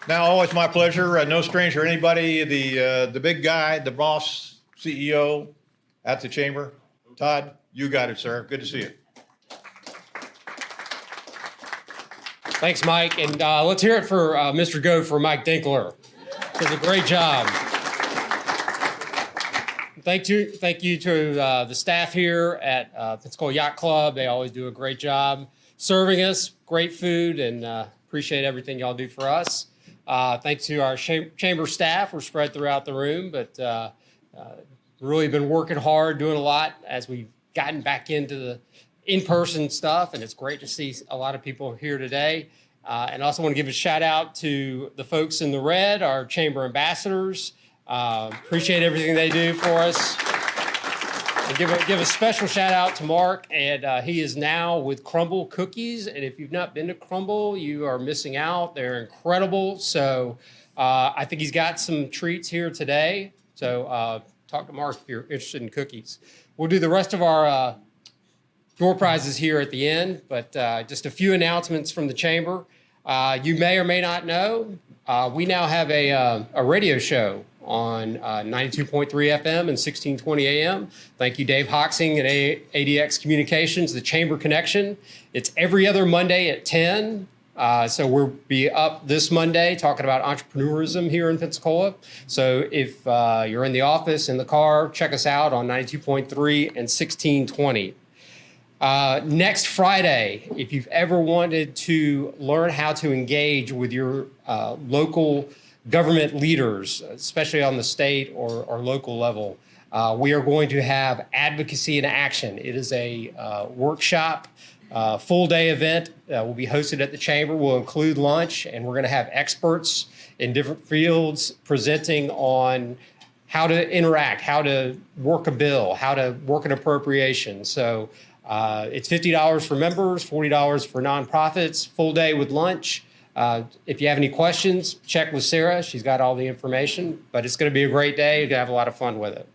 Now, always my pleasure. No stranger to anybody. The big guy, the boss, CEO at the chamber. Todd, you got it, sir. Good to see you. Thanks, Mike. And let's hear it for Mr. Gopher, Mike Dinkler. Does a great job. Thank you to the staff here at Pensacola Yacht Club. They always do a great job serving us, great food, and appreciate everything y'all do for us. Thanks to our chamber staff. We're spread throughout the room, but really been working hard, doing a lot as we've gotten back into the in-person stuff, and it's great to see a lot of people here today. And I also want to give a shout out to the folks in the red, our chamber ambassadors. Appreciate everything they do for us. And give a special shout out to Mark, and he is now with Crumble Cookies. And if you've not been to Crumble, you are missing out. They're incredible. So I think he's got some treats here today. So talk to Mark if you're interested in cookies. We'll do the rest of our door prizes here at the end, but just a few announcements from the chamber. You may or may not know, we now have a radio show on 92.3 FM and 1620 AM. Thank you, Dave Hoxing at ADX Communications, the Chamber Connection. It's every other Monday at 10. So we'll be up this Monday talking about entrepreneurism here in Pensacola. So if you're in the office, in the car, check us out on 92.3 and 1620. Next Friday, if you've ever wanted to learn how to engage with your local government leaders, especially on the state or local level, we are going to have Advocacy in Action. It is a workshop, full-day event that will be hosted at the chamber. We'll include lunch, and we're going to have experts in different fields presenting on how to interact, how to work a bill, how to work an appropriation. So it's $50 for members, $40 for nonprofits, full day with lunch. If you have any questions, check with Sarah. She's got all the information, but it's going to be a great day. You're going to have a lot of fun with it.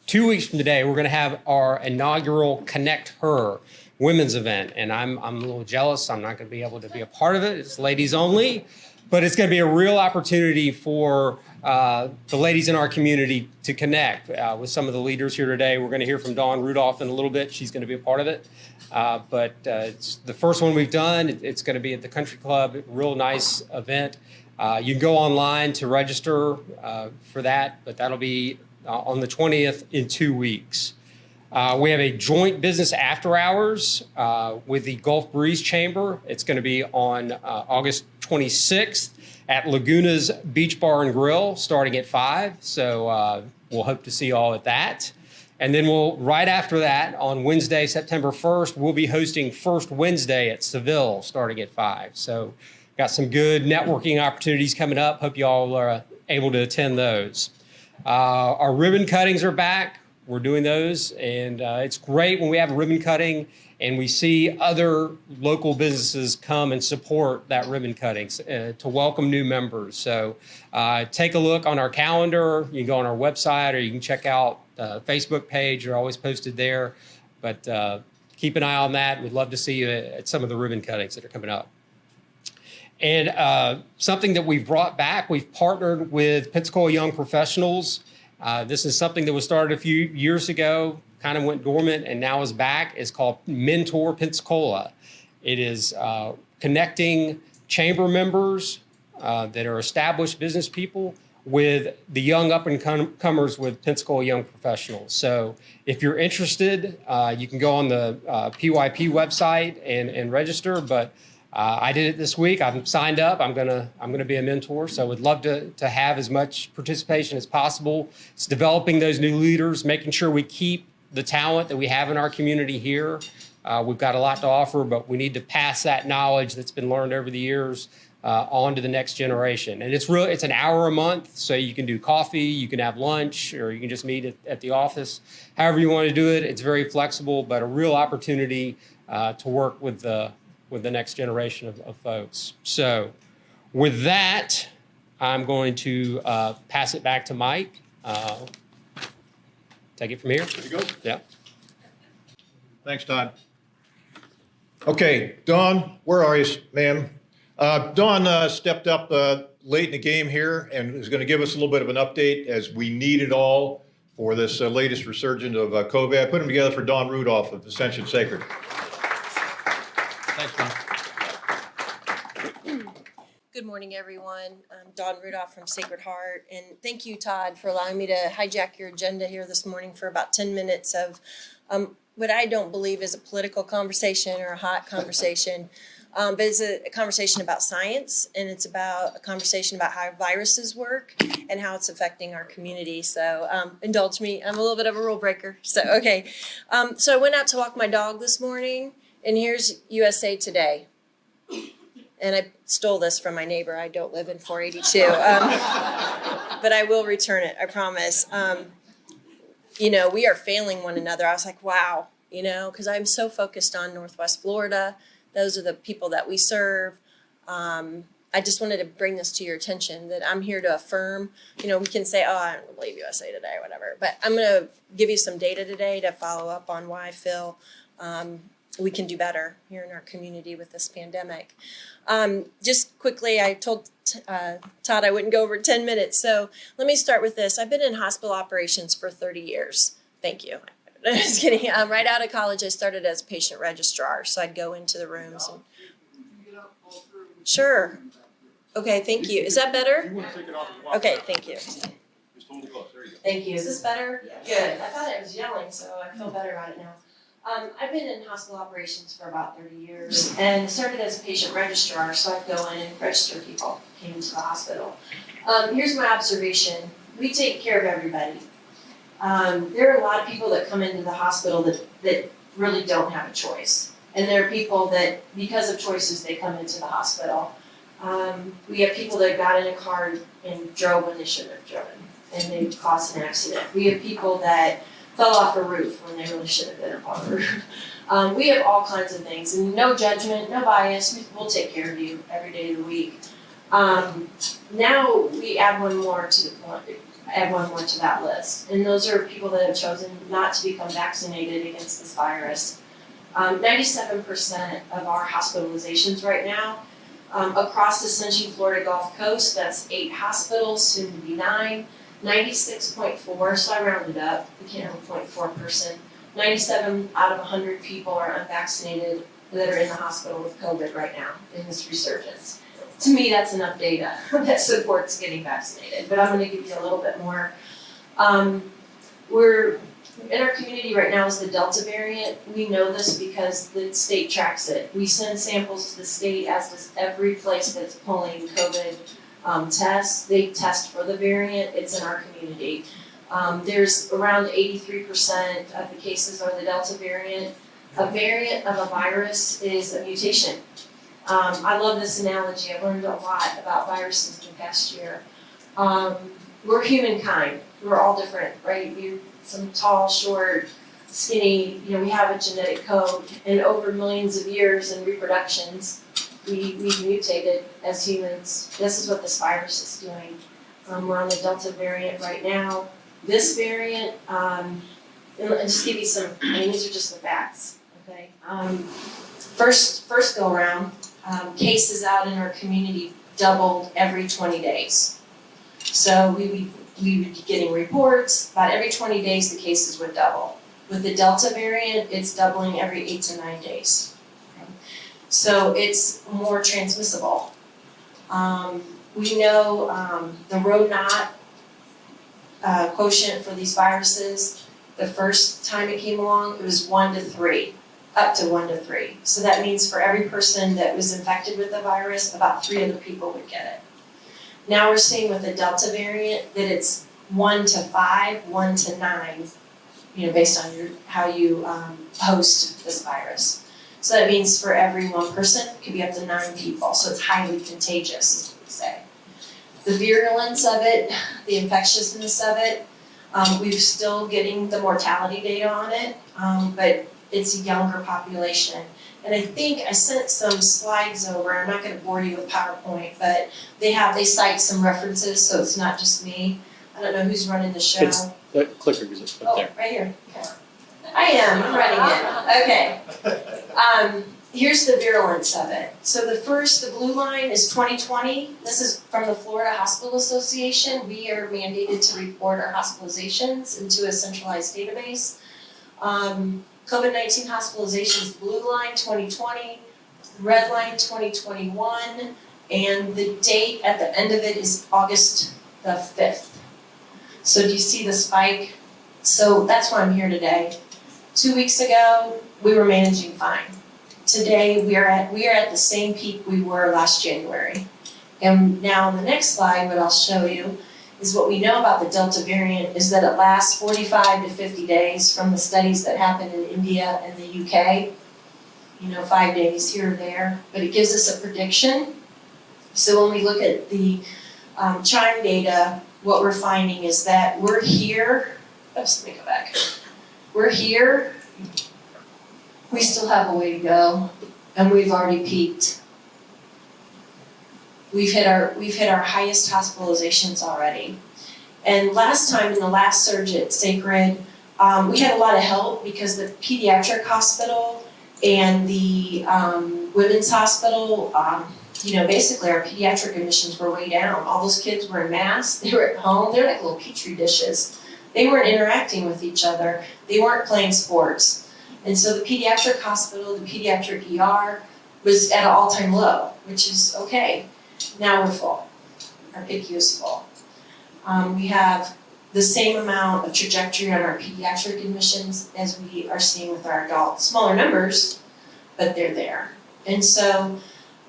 2 weeks from today, we're going to have our inaugural Connect Her women's event, and I'm a little jealous. I'm not going to be able to be a part of it. It's ladies only, but it's going to be a real opportunity for the ladies in our community to connect with some of the leaders here today. We're going to hear from Dawn Rudolph in a little bit. She's going to be a part of it. But it's the first one we've done. It's going to be at the Country Club. Real nice event. You can go online to register for that, but that'll be on the 20th in 2 weeks. We have a joint business after hours with the Gulf Breeze Chamber. It's going to be on August 26th at Laguna's Beach Bar and Grill starting at 5. So we'll hope to see you all at that. And then right after that, on Wednesday, September 1st, we'll be hosting First Wednesday at Seville starting at 5. So got some good networking opportunities coming up. Hope you all are able to attend those. Our ribbon cuttings are back. We're doing those, and it's great when we have a ribbon cutting and we see other local businesses come and support that ribbon cutting to welcome new members. So take a look on our calendar. You can go on our website, or you can check out the Facebook page. They're always posted there. But keep an eye on that. We'd love to see you at some of the ribbon cuttings that are coming up. And something that we've brought back, we've partnered with Pensacola Young Professionals. This is something that was started a few years ago, kind of went dormant, and now is back. It's called Mentor Pensacola. It is connecting chamber members that are established business people with the young up-and-comers with Pensacola Young Professionals. So if you're interested, you can go on the PYP website and register, but I did it this week. I'm signed up. I'm gonna be a mentor, so would love to have as much participation as possible. It's developing those new leaders, making sure we keep the talent that we have in our community here. We've got a lot to offer, but we need to pass that knowledge that's been learned over the years on to the next generation. And it's an hour a month, so you can do coffee, you can have lunch, or you can just meet at the office. However you want to do it, it's very flexible, but a real opportunity to work with the next generation of folks. So with that, I'm going to pass it back to Mike. Take it from here. There you go. Yeah. Thanks, Todd. Okay, Dawn, where are you, ma'am? Dawn stepped up late in the game here and is going to give us a little bit of an update as we need it all for this latest resurgence of COVID. I put them together for Dawn Rudolph of Ascension Sacred. Thanks, Don. Good morning, everyone. I'm Dawn Rudolph from Sacred Heart, and thank you, Todd, for allowing me to hijack your agenda here this morning for about 10 minutes of what I don't believe is a political conversation or a hot conversation, but it's a conversation about science, and it's about a conversation about how viruses work and how it's affecting our community. So indulge me. I'm a little bit of a rule breaker. So, okay. So I went out to walk my dog this morning, and here's USA Today. And I stole this from my neighbor. I don't live in 482, but I will return it, I promise. You know, we are failing one another. I was like, wow, you know, because I'm so focused on Northwest Florida. Those are the people that we serve. I just wanted to bring this to your attention that I'm here to affirm. You know, we can say, oh, I don't believe USA Today or whatever, but I'm going to give you some data today to follow up on why I feel we can do better here in our community with this pandemic. Just quickly, I told Todd I wouldn't go over 10 minutes. So let me start with this. I've been in hospital operations for 30 years. Thank you. I'm just kidding. Right out of college, I started as a patient registrar. So I'd go into the rooms. And... Sure. Okay, thank you. Is that better? Okay, thank you. Thank you. Is this better? Good. I thought I was yelling, so I feel better about it now. I've been in hospital operations for about 30 years and started as a patient registrar, so I'd go in and register people who came into the hospital. Here's my observation. We take care of everybody. There are a lot of people that come into the hospital that really don't have a choice. And there are people that, because of choices, they come into the hospital. We have people that got in a car and drove when they shouldn't have driven, and they caused an accident. We have people that fell off a roof when they really should have been up on a roof. We have all kinds of things, and no judgment, no bias. We'll take care of you every day of the week. Now we add one more to that list, and those are people that have chosen not to become vaccinated against this virus. 97% of our hospitalizations right now across the Central Florida Gulf Coast, that's 8 hospitals, soon to be 9. 96.4, so I rounded up, we can't have a 0.4%. 97 out of 100 people are unvaccinated that are in the hospital with COVID right now in this resurgence. To me, that's enough data that supports getting vaccinated, but I'm going to give you a little bit more. We're in our community right now is the Delta variant. We know this because the state tracks it. We send samples to the state, as does every place that's pulling COVID tests. They test for the variant. It's in our community. There's around 83% of the cases are the Delta variant. A variant of a virus is a mutation. I love this analogy. I've learned a lot about viruses in the past year. We're humankind. We're all different, right? We're some tall, short, skinny. You know, we have a genetic code, and over millions of years and reproductions, we've mutated as humans. This is what this virus is doing. We're on the Delta variant right now. This variant, and I'll just give you some, these are just the facts, okay? First go around, cases out in our community doubled every 20 days. So we would be getting reports, about every 20 days the cases would double. With the Delta variant, it's doubling every 8 to 9 days. So it's more transmissible. We know the road knot quotient for these viruses, the first time it came along, it was 1 to 3, up to 1 to 3. So that means for every person that was infected with the virus, about 3 other people would get it. Now we're seeing with the Delta variant that it's 1 to 5, 1 to 9, based on how you host this virus. So that means for every 1 person, it could be up to 9 people. So it's highly contagious, is what we say. The virulence of it, the infectiousness of it, we're still getting the mortality data on it, but it's a younger population. And I think I sent some slides over. I'm not going to bore you with PowerPoint, but they cite some references, so it's not just me. I don't know who's running the show. It's the clicker is up there. Right here. Okay. I'm running it. Okay. here's the virulence of it. So the blue line is 2020. This is from the Florida Hospital Association. We are mandated to report our hospitalizations into a centralized database. COVID-19 hospitalizations, blue line 2020, red line 2021, and the date at the end of it is August the 5th. So do you see the spike? So that's why I'm here today. 2 weeks ago, we were managing fine. Today, we are at the same peak we were last January. And now on the next slide, what I'll show you is what we know about the Delta variant is that it lasts 45 to 50 days from the studies that happened in India and the UK. 5 days here or there, but it gives us a prediction. So when we look at the Chime data, what we're finding is that we're here. Oops, let me go back. We're here. We still have a way to go, and we've already peaked. We've hit our highest hospitalizations already. And last time in the last surge at Sacred, we had a lot of help because the pediatric hospital and the women's hospital, basically our pediatric admissions were way down. All those kids were in masks. They were at home. They're like little petri dishes. They weren't interacting with each other. They weren't playing sports. And so the pediatric hospital, the pediatric ER was at an all-time low, which is okay. Now we're full. Our PICU is full. We have the same amount of trajectory on our pediatric admissions as we are seeing with our adults. Smaller numbers, but they're there. And so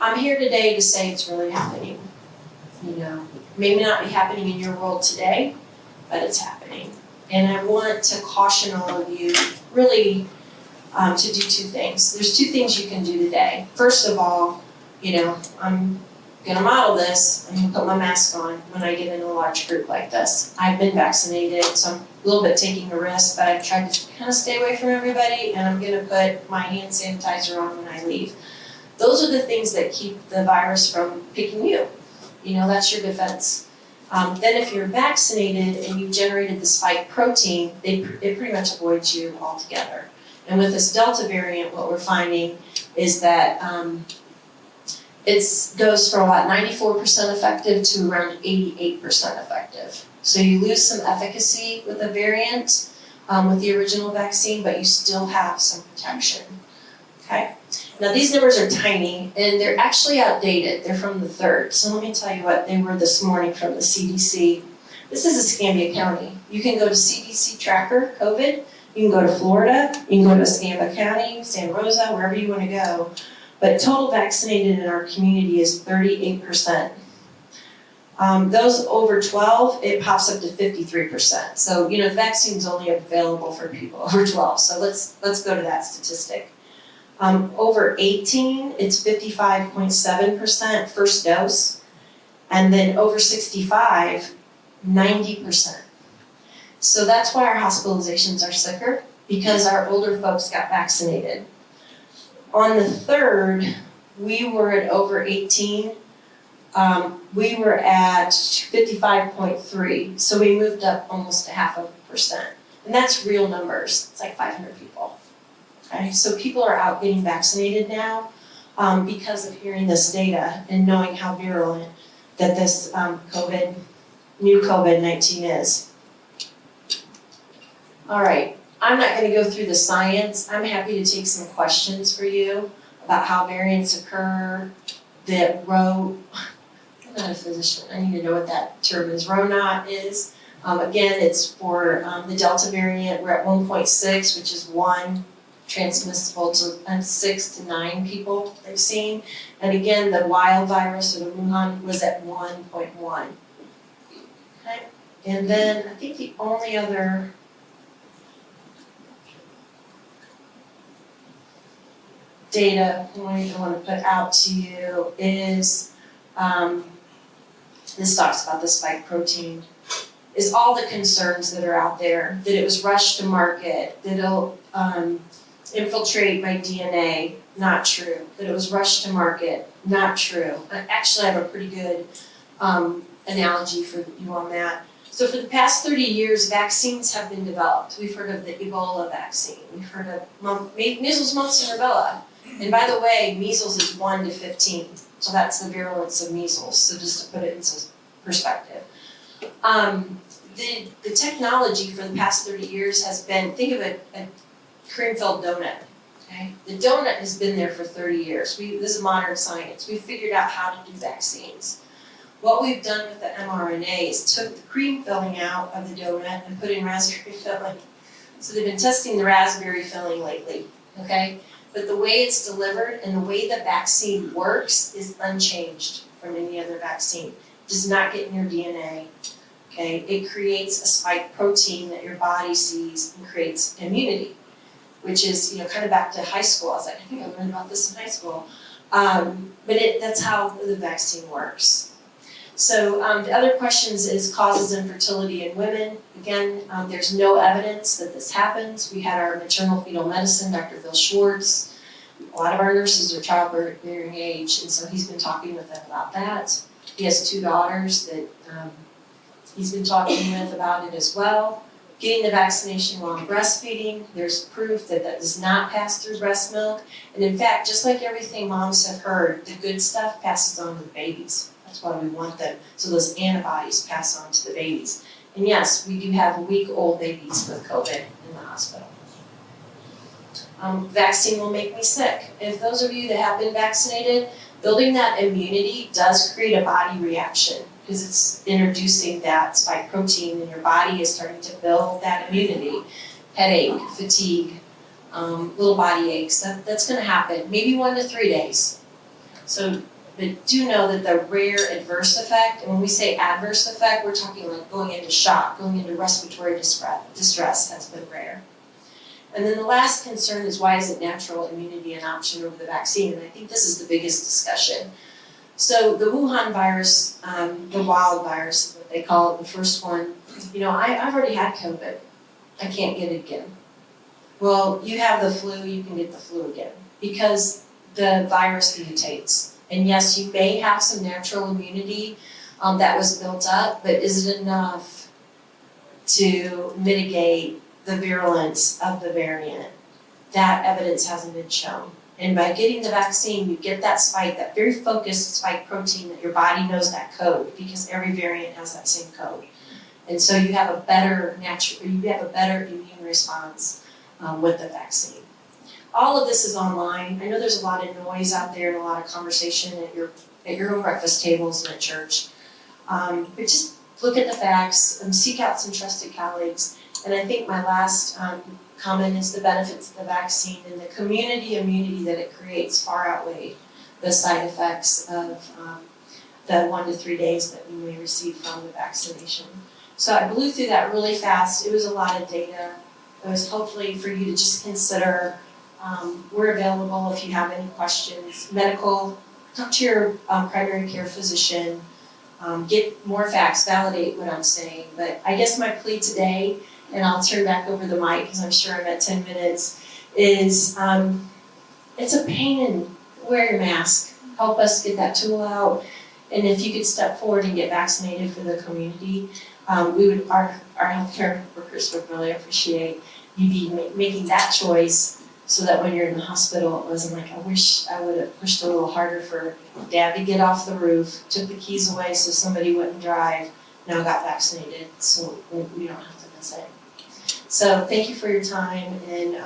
I'm here today to say it's really happening. Maybe not be happening in your world today, but it's happening. And I want to caution all of you really to do two things. There's two things you can do today. First of all, I'm going to model this. I'm going to put my mask on when I get in a large group like this. I've been vaccinated, so I'm a little bit taking a risk, but I've tried to kind of stay away from everybody, and I'm going to put my hand sanitizer on when I leave. Those are the things that keep the virus from picking you. That's your defense. Then if you're vaccinated and you've generated the spike protein, it pretty much avoids you altogether. And with this Delta variant, what we're finding is that it goes from about 94% effective to around 88% effective. So you lose some efficacy with the variant, with the original vaccine, but you still have some protection. Okay? Now these numbers are tiny, and they're actually outdated. They're from the 3rd. So let me tell you what they were this morning from the CDC. This is Escambia County. You can go to CDC Tracker, COVID. You can go to Florida. You can go to Escambia County, Santa Rosa, wherever you want to go. But total vaccinated in our community is 38%. Those over 12, it pops up to 53%. So, the vaccine's only available for people over 12. So let's go to that statistic. Over 18, it's 55.7% first dose. And then over 65, 90%. So that's why our hospitalizations are sicker, because our older folks got vaccinated. On the 3rd, we were at over 18. We were at 55.3, so we moved up almost 0.5%. And that's real numbers. It's like 500 people. Okay, so people are out getting vaccinated now because of hearing this data and knowing how virulent that this new COVID-19 is. All right, I'm not going to go through the science. I'm happy to take some questions for you about how variants occur, I'm not a physician, I need to know what that term is. Rho-naught is. Again, it's for the Delta variant. We're at 1.6, which is 1 transmissible to 6 to 9 people they've seen. And again, the wild virus, or the Wuhan, was at 1.1. Okay? And then I think the only other data point I want to put out to you is, this talks about the spike protein, is all the concerns that are out there, that it was rushed to market, that it'll infiltrate my DNA, not true. That it was rushed to market, not true. Actually, I have a pretty good analogy for you on that. So for the past 30 years, vaccines have been developed. We've heard of the Ebola vaccine. We've heard of measles, mumps, and rubella. And by the way, measles is 1 to 15, so that's the virulence of measles, so just to put it into perspective. The technology for the past 30 years has been, think of a cream-filled donut, okay? The donut has been there for 30 years. This is modern science. We've figured out how to do vaccines. What we've done with the mRNA is took the cream filling out of the donut and put in raspberry filling. So they've been testing the raspberry filling lately, okay? But the way it's delivered and the way the vaccine works is unchanged from any other vaccine. It does not get in your DNA, okay? It creates a spike protein that your body sees and creates immunity, which is, kind of back to high school. I was like, I think I learned about this in high school. But that's how the vaccine works. So the other questions is causes infertility in women. Again, there's no evidence that this happens. We had our maternal fetal medicine, Dr. Bill Schwartz. A lot of our nurses are childbearing age, and so he's been talking with them about that. He has 2 daughters that he's been talking with about it as well. Getting the vaccination while breastfeeding, there's proof that that does not pass through breast milk. And in fact, just like everything moms have heard, the good stuff passes on to the babies. That's why we want them, so those antibodies pass on to the babies. And yes, we do have week-old babies with COVID in the hospital. Vaccine will make me sick. If those of you that have been vaccinated, building that immunity does create a body reaction because it's introducing that spike protein and your body is starting to build that immunity. Headache, fatigue, little body aches, that's going to happen, maybe 1 to 3 days. So, but do know that the rare adverse effect, and when we say adverse effect, we're talking like going into shock, going into respiratory distress has been rare. And then the last concern is why isn't natural immunity an option over the vaccine? And I think this is the biggest discussion. So the Wuhan virus, the wild virus is what they call it, the first one, I've already had COVID. I can't get it again. Well, you have the flu, you can get the flu again because the virus mutates. And yes, you may have some natural immunity that was built up, but is it enough to mitigate the virulence of the variant? That evidence hasn't been shown. And by getting the vaccine, you get that spike, that very focused spike protein that your body knows that code because every variant has that same code. And so you have a better immune response with the vaccine. All of this is online. I know there's a lot of noise out there and a lot of conversation at your own breakfast tables and at church. But just look at the facts and seek out some trusted colleagues. And I think my last comment is the benefits of the vaccine and the community immunity that it creates far outweigh the side effects of the 1 to 3 days that we may receive from the vaccination. So I blew through that really fast. It was a lot of data. It was hopefully for you to just consider. We're available if you have any questions. Medical, talk to your primary care physician. Get more facts, validate what I'm saying. But I guess my plea today, and I'll turn back over the mic because I'm sure I'm at 10 minutes, is it's a pain in wear your mask. Help us get that tool out. And if you could step forward and get vaccinated for the community, our healthcare workers would really appreciate you be making that choice so that when you're in the hospital, it wasn't like, I wish I would have pushed a little harder for Dad to get off the roof, took the keys away so somebody wouldn't drive, now got vaccinated so we don't have to miss it. So thank you for your time, and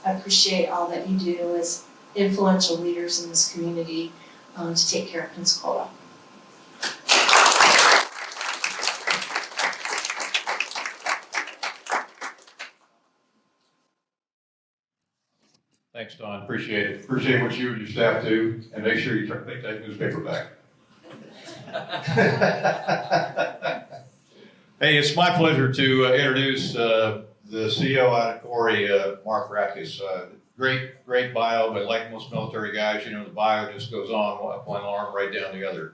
I appreciate all that you do as influential leaders in this community to take care of Pensacola. Thanks, Don. Appreciate it. Appreciate what you and your staff do, and make sure you take that newspaper back. Hey, it's my pleasure to introduce the CEO out of Corey, Mark Rackus. Great bio, but like most military guys, the bio just goes on one arm right down the other.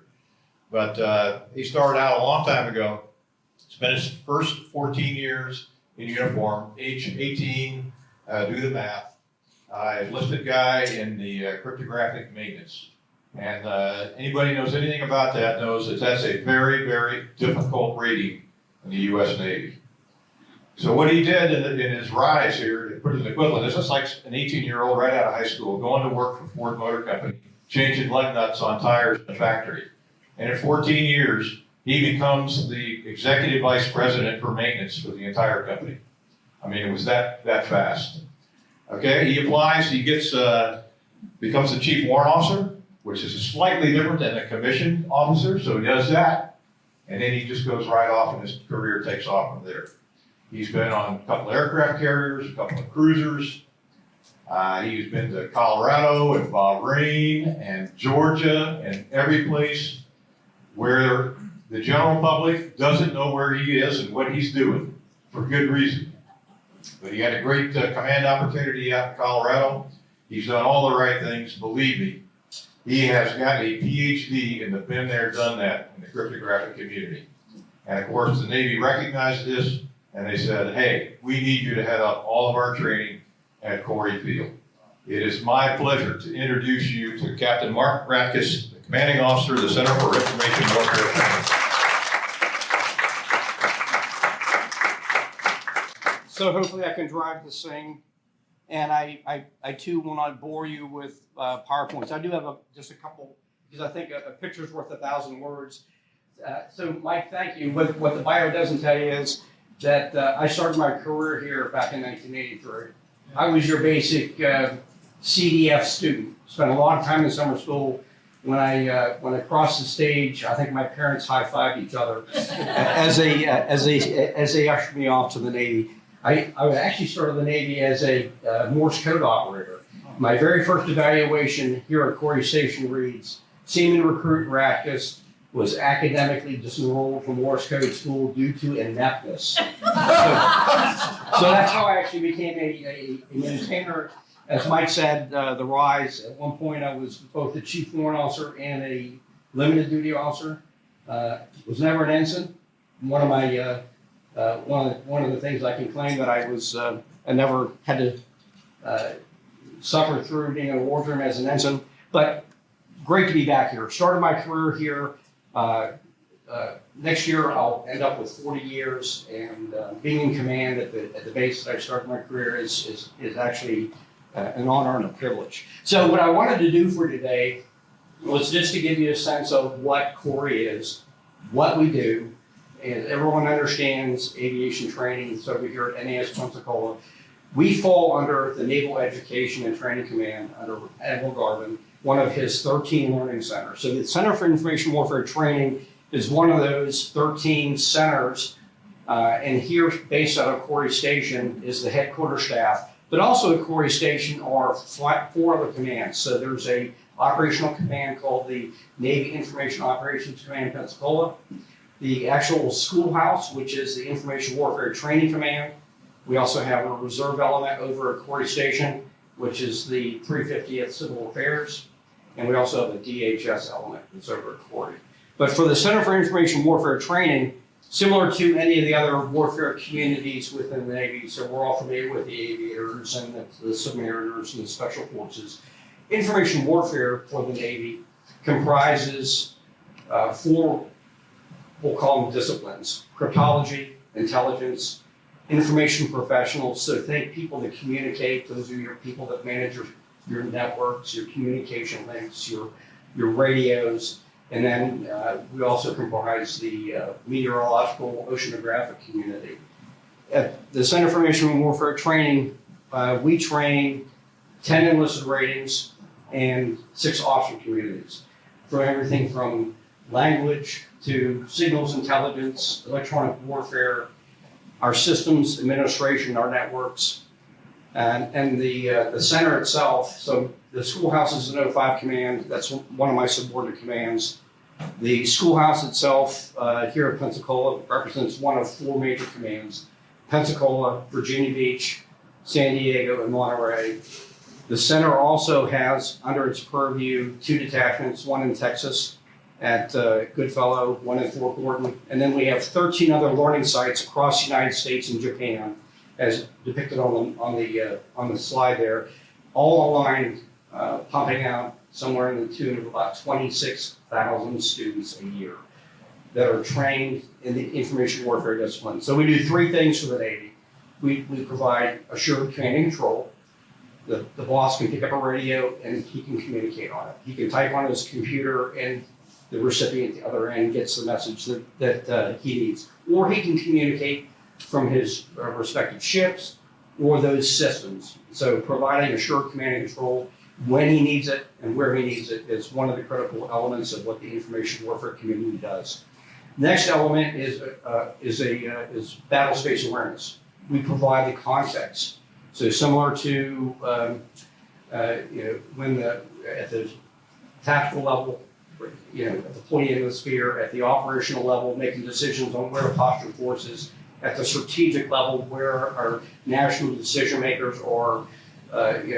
But he started out a long time ago. Spent his first 14 years in uniform, age 18, do the math. Enlisted guy in the cryptographic maintenance. And anybody knows anything about that knows that that's a very, very difficult rating in the U.S. Navy. So what he did in his rise here, to put it in equivalent, this is like an 18-year-old right out of high school going to work for Ford Motor Company, changing lug nuts on tires in the factory. And in 14 years, he becomes the executive vice president for maintenance for the entire company. I mean, it was that fast. Okay, he applies, he gets, becomes the chief warrant officer, which is slightly different than a commissioned officer, so he does that. And then he just goes right off and his career takes off from there. He's been on a couple of aircraft carriers, a couple of cruisers. He's been to Colorado and Bahrain and Georgia and every place where the general public doesn't know where he is and what he's doing, for good reason. But he had a great command opportunity out in Colorado. He's done all the right things, believe me. He has got a PhD in the been there, done that in the cryptographic community. And of course, the Navy recognized this, and they said, hey, we need you to head up all of our training at Corey Field. It is my pleasure to introduce you to Captain Mark Ratkus, the commanding officer of the Center for Information Warfare Training. So hopefully I can drive this thing. And I too will not bore you with PowerPoints. I do have just a couple, because I think a picture's worth 1,000 words. So Mike, thank you. What the bio doesn't tell you is that I started my career here back in 1983. I was your basic CDF student. Spent a lot of time in summer school. When I crossed the stage, I think my parents high-fived each other as they ushered me off to the Navy. I actually started the Navy as a Morse code operator. My very first evaluation here at Corey Station reads, Seaman Recruit Ratkus was academically disenrolled from Morse code school due to ineptness. So that's how I actually became a maintainer. As Mike said, the rise, at one point I was both the chief warrant officer and a limited duty officer. Was never an ensign. One of my one of the things I can claim that I never had to suffer through being in a wardroom as an ensign, but great to be back here. Started my career here. Next year I'll end up with 40 years, and being in command at the base that I started my career is actually an honor and a privilege. So what I wanted to do for today was just to give you a sense of what Corey is, what we do. And everyone understands aviation training. So over here at NAS Pensacola, we fall under the Naval Education and Training Command under Admiral Garvin, one of his 13 learning centers. So the Center for Information Warfare Training is one of those 13 centers. And here, based out of Corey Station, is the headquarters staff. But also at Corey Station are 4 other commands. So there's a operational command called the Navy Information Operations Command Pensacola. The actual schoolhouse, which is the Information Warfare Training Command. We also have a reserve element over at Corey Station, which is the 350th Civil Affairs. And we also have a DHS element that's over at Corey. But for the Center for Information Warfare Training, similar to any of the other warfare communities within the Navy, so we're all familiar with the aviators and the submariners and the special forces. Information warfare for the Navy comprises 4, we'll call them disciplines: cryptology, intelligence, information professionals. So think people that communicate. Those are your people that manage your networks, your communication links, your radios. And then we also comprise the meteorological oceanographic community. At the Center for Information Warfare Training, we train 10 enlisted ratings and 6 officer communities for everything from language to signals intelligence, electronic warfare, our systems administration, our networks, and the center itself. So the schoolhouse is an 05 command. That's one of my subordinate commands. The schoolhouse itself here at Pensacola represents one of 4 major commands: Pensacola, Virginia Beach, San Diego, and Monterey. The center also has under its purview 2 detachments, one in Texas at Goodfellow, one in Fort Gordon, and then we have 13 other learning sites across the United States and Japan, as depicted on the slide there, all aligned, pumping out somewhere in the tune of about 26,000 students a year that are trained in the information warfare discipline. So we do 3 things for the Navy. we provide assured command and control. The boss can pick up a radio and he can communicate on it. He can type on his computer and the recipient at the other end gets the message that he needs. Or he can communicate from his respective ships or those systems. So providing assured command and control when he needs it and where he needs it is one of the critical elements of what the information warfare community does. Next element is battle space awareness. We provide the context. So similar to when at the tactical level, at the pointy end of the spear, at the operational level, making decisions on where to posture forces, at the strategic level, where our national decision makers are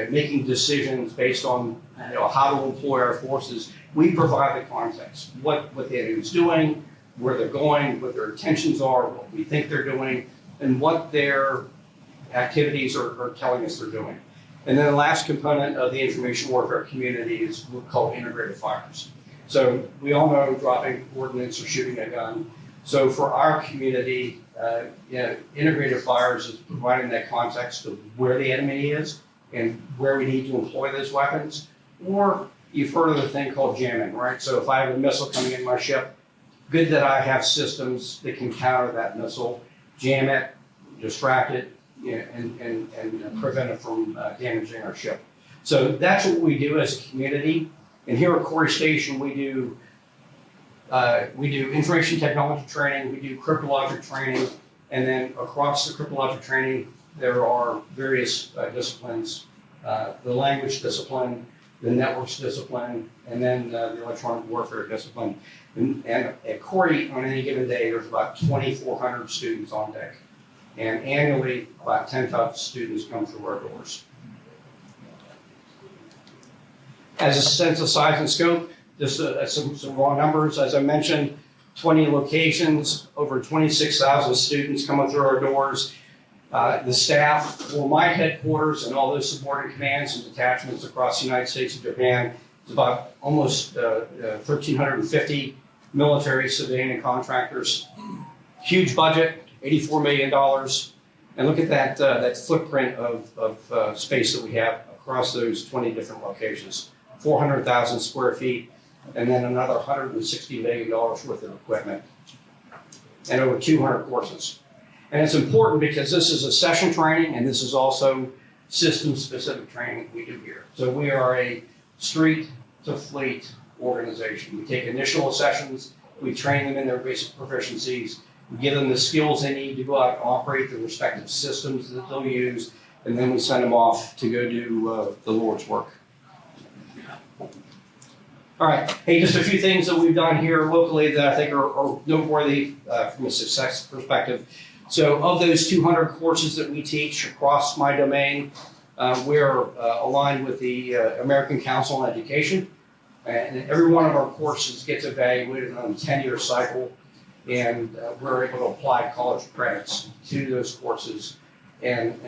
making decisions based on how to employ our forces. We provide the context, what the enemy is doing, where they're going, what their intentions are, what we think they're doing, and what their activities are telling us they're doing. And then the last component of the information warfare community is what we call integrated fires. So we all know dropping ordnance or shooting a gun. So for our community, integrated fires is providing that context of where the enemy is and where we need to employ those weapons. Or you've heard of the thing called jamming, right? So if I have a missile coming in my ship, good that I have systems that can counter that missile, jam it, distract it, and prevent it from damaging our ship. So that's what we do as a community. And here at Corey Station, we do information technology training, we do cryptologic training, and then across the cryptologic training, there are various disciplines, the language discipline, the networks discipline, and then the electronic warfare discipline. And at Corey, on any given day, there's about 2,400 students on deck. And annually, about 10,000 students come through our doors. As a sense of size and scope, just some raw numbers. As I mentioned, 20 locations, over 26,000 students coming through our doors. The staff for my headquarters and all those supporting commands and detachments across the United States and Japan is about almost 1,350 military, civilian, and contractors. Huge budget, $84 million. And look at that footprint of space that we have across those 20 different locations. 400,000 square feet, and then another $160 million worth of equipment, and over 200 courses. And it's important because this is a session training, and this is also system-specific training we do here. So we are a street-to-fleet organization. We take initial sessions, we train them in their basic proficiencies, we give them the skills they need to go out and operate the respective systems that they'll use, and then we send them off to go do the Lord's work. All right, hey, just a few things that we've done here locally that I think are noteworthy from a success perspective. So of those 200 courses that we teach across my domain, we're aligned with the American Council on Education. And every one of our courses gets evaluated on a 10-year cycle, and we're able to apply college credits to those courses. And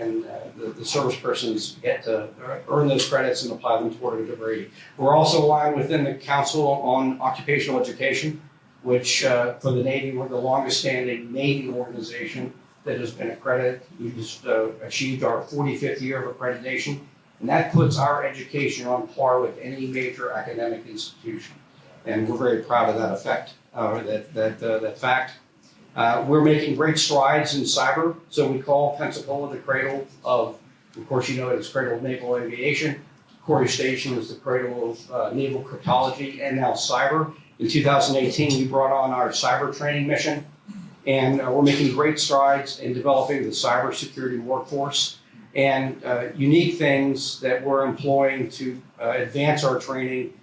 the service persons get to earn those credits and apply them toward a degree. We're also aligned within the Council on Occupational Education, which for the Navy, we're the longest standing Navy organization that has been accredited. We just achieved our 45th year of accreditation, and that puts our education on par with any major academic institution. And we're very proud of that fact. We're making great strides in cyber. So we call Pensacola the cradle of course, you know it as cradle of naval aviation. Corey Station is the cradle of naval cryptology and now cyber. In 2018, we brought on our cyber training mission, and we're making great strides in developing the cybersecurity workforce and unique things that we're employing to advance our training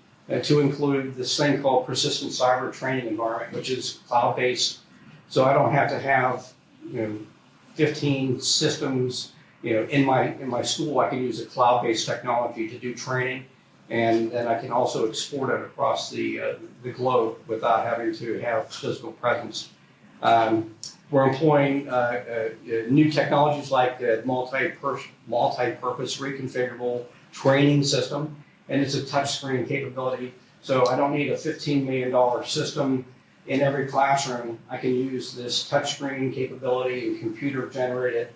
to include this thing called persistent cyber training environment, which is cloud-based. So I don't have to have 15 systems in my school. I can use a cloud-based technology to do training, and then I can also export it across the globe without having to have physical presence. We're employing new technologies like multi-purpose reconfigurable training system, and it's a touchscreen capability. So I don't need a $15 million system in every classroom, I can use this touchscreen capability and computer-generated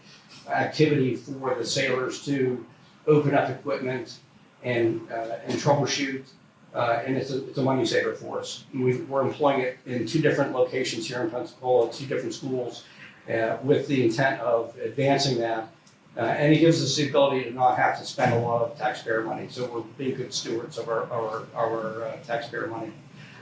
activity for the sailors to open up equipment and troubleshoot. And it's a money saver for us. We're employing it in 2 different locations here in Pensacola, 2 different schools, with the intent of advancing that. And it gives us the ability to not have to spend a lot of taxpayer money. So we're being good stewards of our taxpayer money.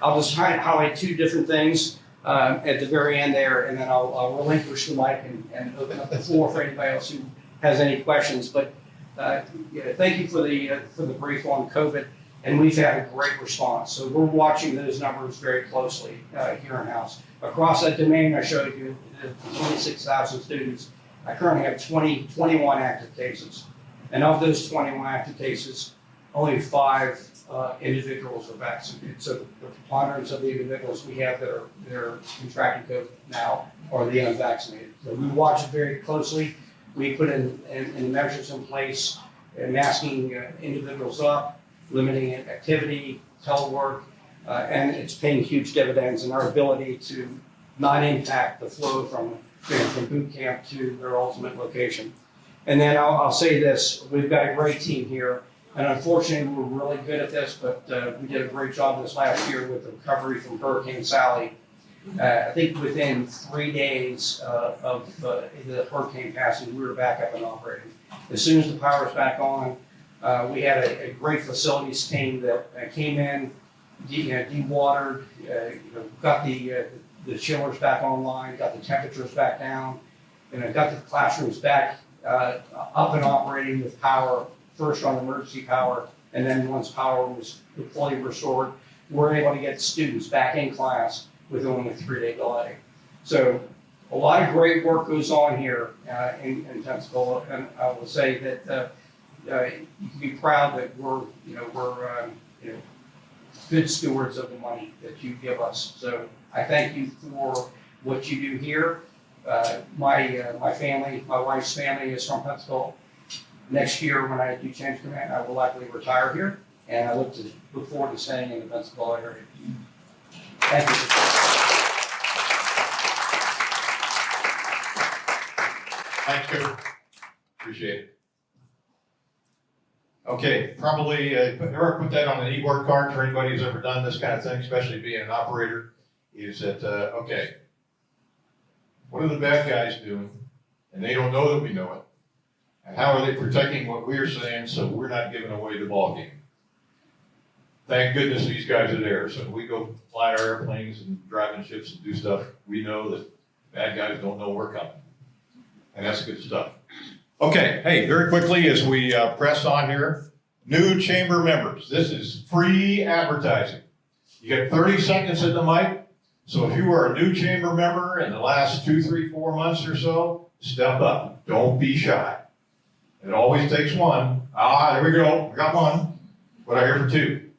I'll just highlight 2 different things at the very end there, and then I'll relinquish the mic and open up the floor for anybody else who has any questions. But thank you for the brief on COVID, and we've had a great response. So we're watching those numbers very closely here in-house. Across that domain I showed you, the 26,000 students, I currently have 21 active cases. And of those 21 active cases, only 5 individuals are vaccinated. So the preponderance of the individuals we have that are contracting COVID now are the unvaccinated. So we watch it very closely. We put in measures in place, masking individuals up, limiting activity, telework, and it's paying huge dividends in our ability to not impact the flow from boot camp to their ultimate location. And then I'll say this, we've got a great team here. And unfortunately, we're really good at this, but we did a great job this last year with the recovery from Hurricane Sally. I think within 3 days of the hurricane passing, we were back up and operating. As soon as the power was back on, we had a great facilities team that came in, dewatered, got the chillers back online, got the temperatures back down, got the classrooms back up and operating with power. First on emergency power, and then once power was fully restored, we're able to get students back in class with only a 3-day delay. So a lot of great work goes on here in Pensacola, and I will say that you can be proud that we're good stewards of the money that you give us. So I thank you for what you do here. My family, my wife's family is from Pensacola. Next year, when I do change command, I will likely retire here, and I look forward to staying in the Pensacola area. Thank you. Thanks, Gopher. Appreciate it. Okay, probably, Eric put that on an e-work card for anybody who's ever done this kind of thing, especially being an operator, is that, okay, what are the bad guys doing? And they don't know that we know it. And how are they protecting what we're saying so we're not giving away the ball game? Thank goodness these guys are there. So when we go fly our airplanes and driving ships and do stuff, we know that bad guys don't know we're coming. And that's good stuff. Okay, hey, very quickly as we press on here, new chamber members. This is free advertising. You get 30 seconds at the mic. So if you are a new chamber member in the last 2, 3, 4 months or so, step up. Don't be shy. It always takes one. There we go. We got one. What I hear for 2.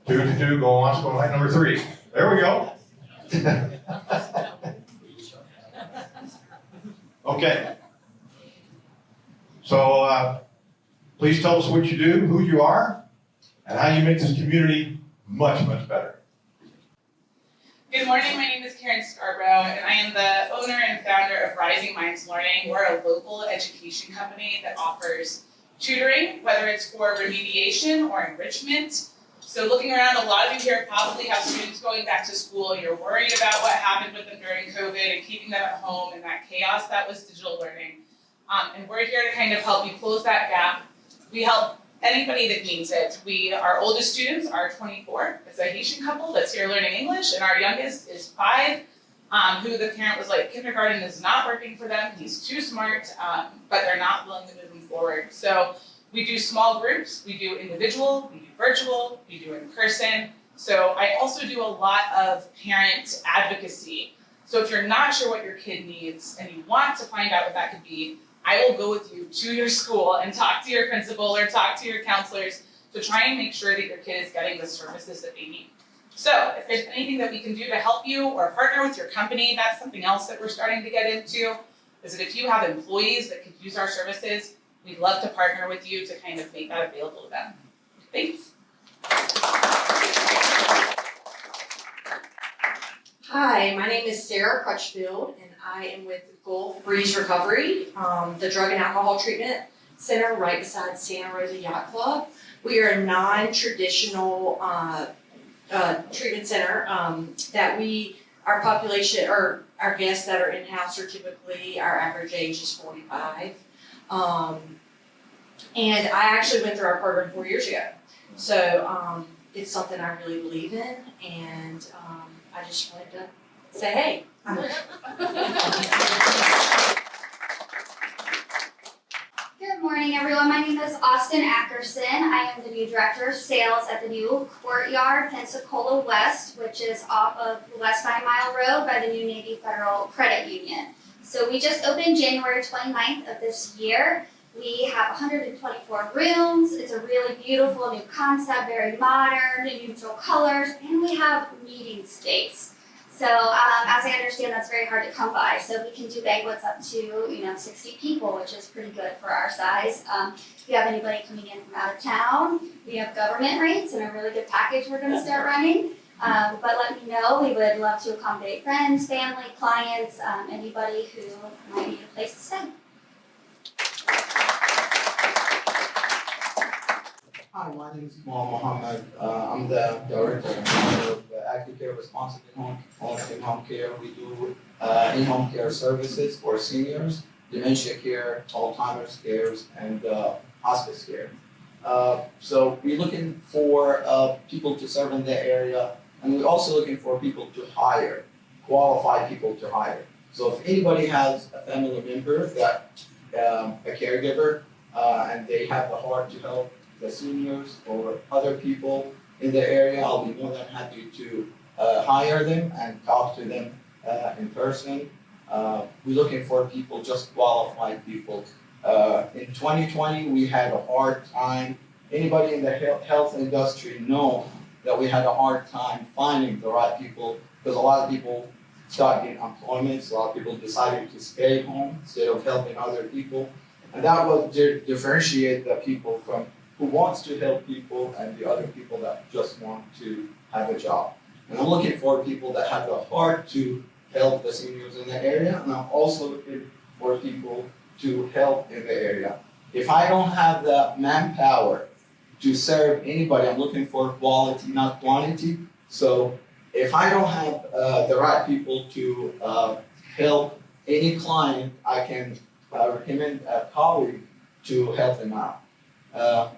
2 to 2, go once, go line number 3. There we go. Okay. So please tell us what you do, who you are, and how you make this community much, much better. Good morning, my name is Scarborough, and I am the owner and founder of Rising Minds Learning. We're a local education company that offers tutoring, whether it's for remediation or enrichment. So looking around, a lot of you here probably have students going back to school. You're worried about what happened with them during COVID and keeping them at home and that chaos that was digital learning. And we're here to kind of help you close that gap. We help anybody that needs it. Our oldest students are 24. It's a Haitian couple that's here learning English, and our youngest is 5, who the parent was like, kindergarten is not working for them. He's too smart, but they're not willing to move him forward. So we do small groups, we do individual, we do virtual, we do in person. So I also do a lot of parent advocacy. So if you're not sure what your kid needs and you want to find out what that could be, I will go with you to your school and talk to your principal or talk to your counselors to try and make sure that your kid is getting the services that they need. So if there's anything that we can do to help you or partner with your company, that's something else that we're starting to get into, is that if you have employees that could use our services, we'd love to partner with you to kind of make that available to them. Thanks. Hi, my name is Sarah Crutchfield, and I am with Gopher Recovery, the Drug and Alcohol Treatment Center right beside Santa Rosa Yacht Club. We are a non-traditional treatment center that our population, or our guests that are in-house are typically, our average age is 45. And I actually went through our program 4 years ago. So it's something I really believe in, and I just wanted to say, hey. Good morning, everyone. My name is Austin Ackerson. I am the new director of sales at the new Courtyard, Pensacola West, which is off of West 9 Mile Road by the new Navy Federal Credit Union. So we just opened January 29th of this year. We have 124 rooms. It's a really beautiful new concept, very modern, neutral colors, and we have meeting space. So as I understand, that's very hard to come by. So we can do banquets up to 60 people, which is pretty good for our size. If you have anybody coming in from out of town, we have government rates and a really good package we're going to start running. But let me know. We would love to accommodate friends, family, clients, anybody who might need a place to stay. Hi, my name is Kamal Mohammed. I'm the director of Active Care Responsive in-home care. We do in-home care services for seniors, dementia care, Alzheimer's care, and hospice care. So we're looking for people to serve in the area, and we're also looking for people to hire, qualified people to hire. So if anybody has a family member that a caregiver and they have the heart to help the seniors or other people in the area, I'll be more than happy to hire them and talk to them in person. We're looking for people, just qualified people. In 2020, we had a hard time. Anybody in the health industry know that we had a hard time finding the right people, because a lot of people started getting employment, a lot of people decided to stay home instead of helping other people. And that was to differentiate the people from who wants to help people and the other people that just want to have a job. And I'm looking for people that have the heart to help the seniors in the area, and I'm also looking for people to help in the area. If I don't have the manpower to serve anybody, I'm looking for quality, not quantity. So if I don't have the right people to help any client, I can recommend a colleague to help them out.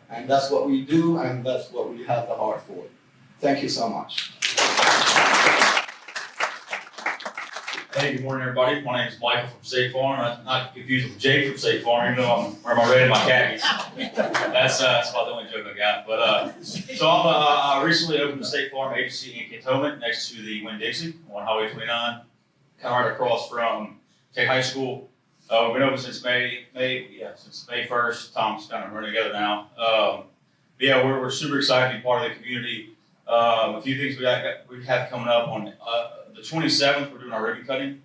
And that's what we do, and that's what we have the heart for. Thank you so much. Hey, good morning, everybody. My name is Michael from State Farm. Not confused with Jake from State Farm, even though I'm wearing my red and my khakis. That's about the only joke I got. But so I recently opened the State Farm agency in Cantonment, next to the Winn-Dixie on Highway 29, kind of right across from State High School. We've been open since May 1st. Tom's kind of running together now. Yeah, we're super excited to be part of the community. A few things we have coming up on the 27th. We're doing our ribbon cutting.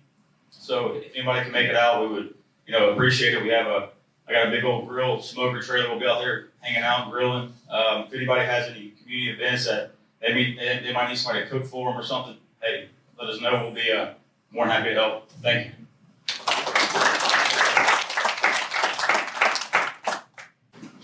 So if anybody can make it out, we would appreciate it. I got a big old grill smoker trailer. We'll be out there hanging out and grilling. If anybody has any community events that they might need somebody to cook for them or something, hey, let us know. We'll be more than happy to help. Thank you.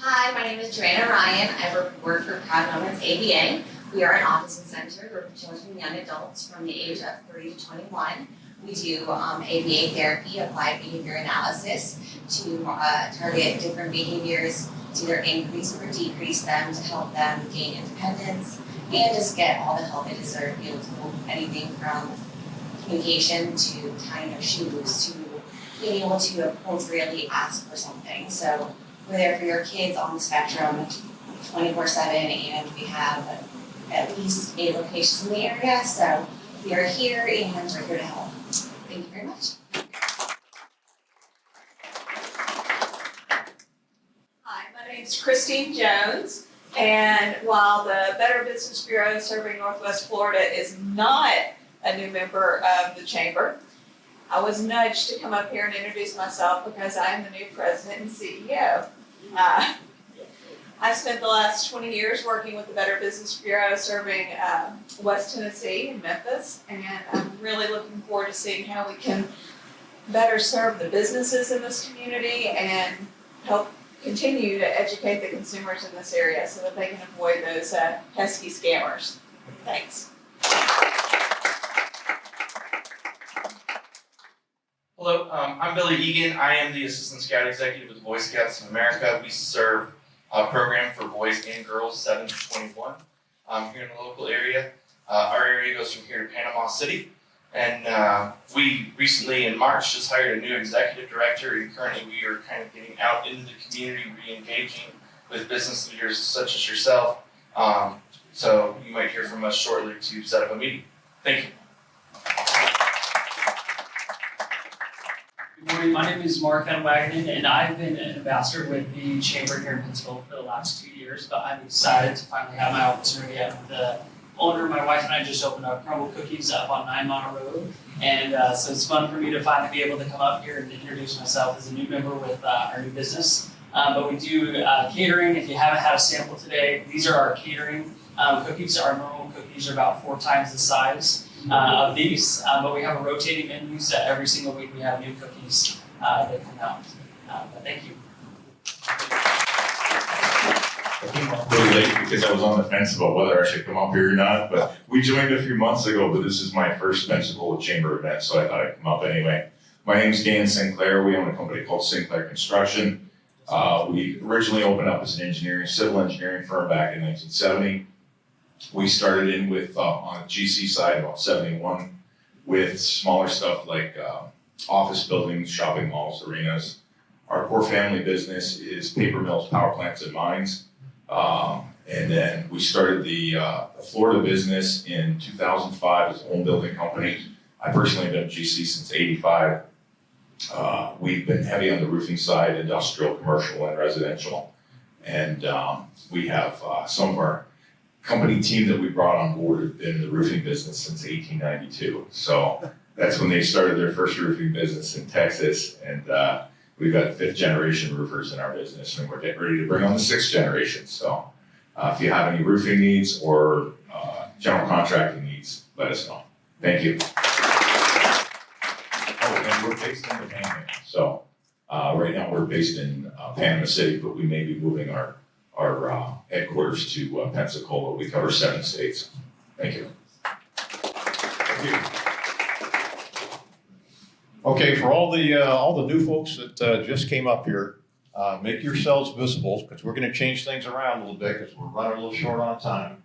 Hi, my name is Joanna Ryan. I work for Proud Moments ABA. We are an autism center for children and young adults from the age of 3 to 21. We do ABA therapy, applied behavior analysis, to target different behaviors to either increase or decrease them to help them gain independence and just get all the help they deserve, be able to hold anything from communication to tying their shoes to being able to appropriately ask for something. So we're there for your kids on the spectrum 24/7, and we have at least 8 locations in the area. So we are here and we're here to help. Thank you very much. Hi, my name's Christine Jones, and while the Better Business Bureau serving Northwest Florida is not a new member of the chamber, I was nudged to come up here and introduce myself because I am the new president and CEO. I spent the last 20 years working with the Better Business Bureau serving West Tennessee and Memphis, and I'm really looking forward to seeing how we can better serve the businesses in this community and help continue to educate the consumers in this area so that they can avoid those pesky scammers. Thanks. Hello, I'm Billy Egan. I am the Assistant Scout Executive with the Boy Scouts of America. We serve a program for boys and girls 7 to 21 here in the local area. Our area goes from here to Panama City. And we recently in March just hired a new executive director, and currently we are kind of getting out into the community, re-engaging with business leaders such as yourself. So you might hear from us shortly to set up a meeting. Thank you. Good morning, my name is Mark Wagner, and I've been an ambassador with the Chamber here in Pensacola for the last 2 years, but I'm excited to finally have my opportunity. The owner, my wife and I just opened up Crumble Cookies up on 9 Mile Road, and so it's fun for me to finally be able to come up here and introduce myself as a new member with our new business. But we do catering. If you haven't had a sample today, these are our catering cookies. Our normal cookies are about 4 times the size of these, but we have a rotating menu, so every single week we have new cookies that come out. But thank you. I came up really late because I was on the fence about whether I should come up here or not, but we joined a few months ago, but this is my first Pensacola Chamber event, so I thought I'd come up anyway. My name's Dan Sinclair. We own a company called Sinclair Construction. We originally opened up as an civil engineering firm back in 1970. We started in with, on the GC side, about 71, with smaller stuff like office buildings, shopping malls, arenas. Our core family business is paper mills, power plants, and mines. And then we started the Florida business in 2005 as a home building company. I personally have been at GC since '85. We've been heavy on the roofing side, industrial, commercial, and residential. And we have some of our company team that we brought on board have been in the roofing business since 1892. So that's when they started their first roofing business in Texas. And we've got 5th generation roofers in our business, and we're getting ready to bring on the 6th generation. So if you have any roofing needs or general contracting needs, let us know. Thank you. Oh, and we're based in the Panhandle. So right now we're based in Panama City, but we may be moving our headquarters to Pensacola. We cover 7 states. Thank you. Thank you. Okay, for all the new folks that just came up here, make yourselves visible, because we're going to change things around a little bit because we're running a little short on time.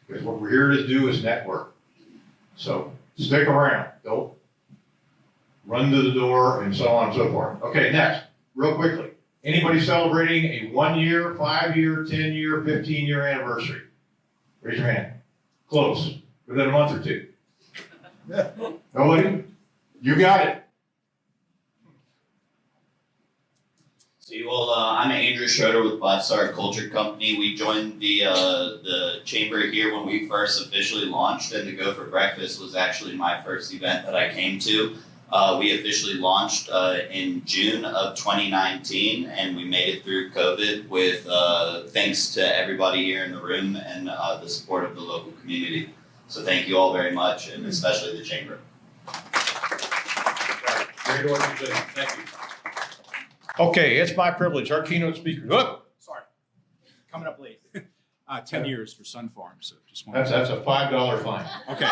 Because what we're here to do is network. So stick around. Don't run to the door and so on and so forth. Okay, next, real quickly. Anybody celebrating a 1-year, 5-year, 10-year, 15-year anniversary? Raise your hand. Close. Within a month or 2. Nobody? You got it. See, well, I'm Andrew Schroeder with 5-Star Culture Company. We joined the chamber here when we first officially launched, and the Gopher Breakfast was actually my first event that I came to. We officially launched in June of 2019, and we made it through COVID with thanks to everybody here in the room and the support of the local community. So thank you all very much, and especially the chamber. Great organization. Thank you. Okay, it's my privilege. Our keynote speaker. Whoop. Sorry, coming up late. 10 years for Sun Farm, so just want That's a $5 fine. Okay.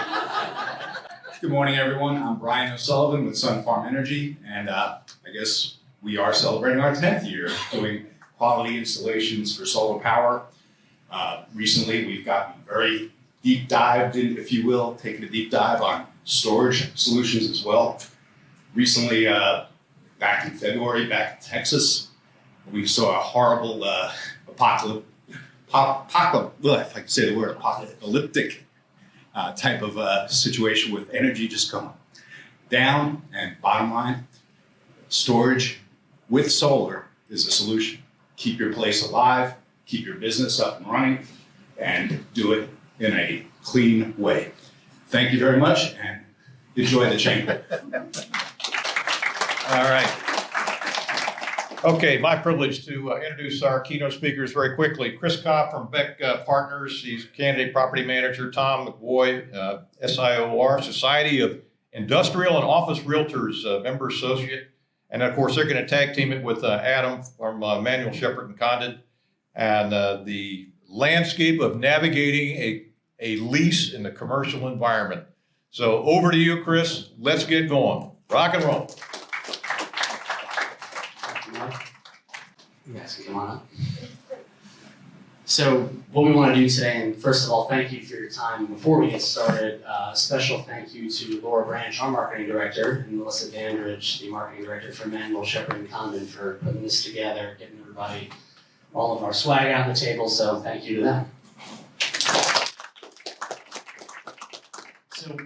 Good morning, everyone. I'm Brian O'Sullivan with Sun Farm Energy, and I guess we are celebrating our 10th year doing quality installations for solar power. Recently, we've gotten very deep dived in, if you will, taken a deep dive on storage solutions as well. Recently, back in February, back in Texas, we saw a horrible apocalyptic type of situation with energy just going down. And bottom line, storage with solar is a solution. Keep your place alive, keep your business up and running, and do it in a clean way. Thank you very much, and enjoy the chamber. All right. Okay, my privilege to introduce our keynote speakers very quickly. Chris Cobb from Beck Partners, he's candidate property manager. Tom McBoy, SIOR, Society of Industrial and Office Realtors, member associate. And of course, they're going to tag team it with Adam from Manuel Shepherd and Condon. And the landscape of navigating a lease in the commercial environment. So over to you, Chris. Let's get going. Rock and roll. You guys can come on up. So what we want to do today, and first of all, thank you for your time. Before we get started, a special thank you to Laura Branch, our marketing director, and Melissa Dandridge, the marketing director for Manuel Shepherd and Condon, for putting this together, getting everybody all of our swag out on the table. So thank you to them. So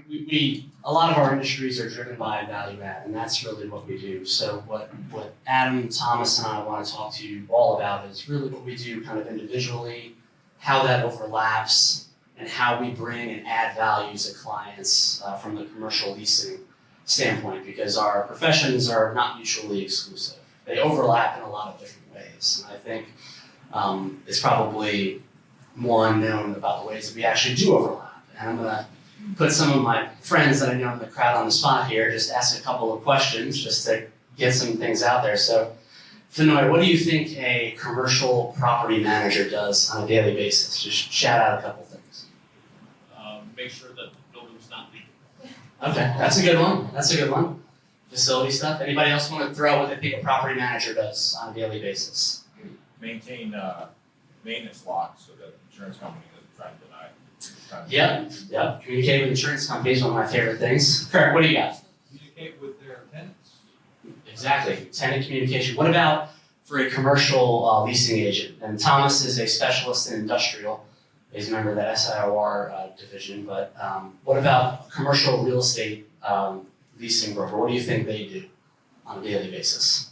a lot of our industries are driven by value add, and that's really what we do. So what Adam, Thomas, and I want to talk to you all about is really what we do kind of individually, how that overlaps, and how we bring and add value to clients from the commercial leasing standpoint, because our professions are not mutually exclusive. They overlap in a lot of different ways. And I think it's probably more unknown about the ways that we actually do overlap. And I'm going to put some of my friends that I know in the crowd on the spot here, just ask a couple of questions just to get some things out there. So, Fenoy, what do you think a commercial property manager does on a daily basis? Just shout out a couple things. Make sure that the building's not leaking. Okay, that's a good one. That's a good one. Facility stuff. Anybody else want to throw out what they think a property manager does on a daily basis? Maintain maintenance locks so that the insurance company doesn't try to deny. Yep. Communicate with insurance companies, one of my favorite things. Kirk, what do you got? Communicate with their tenants. Exactly, tenant communication. What about for a commercial leasing agent? And Thomas is a specialist in industrial. He's a member of the SIOR division. But what about commercial real estate leasing broker? What do you think they do on a daily basis?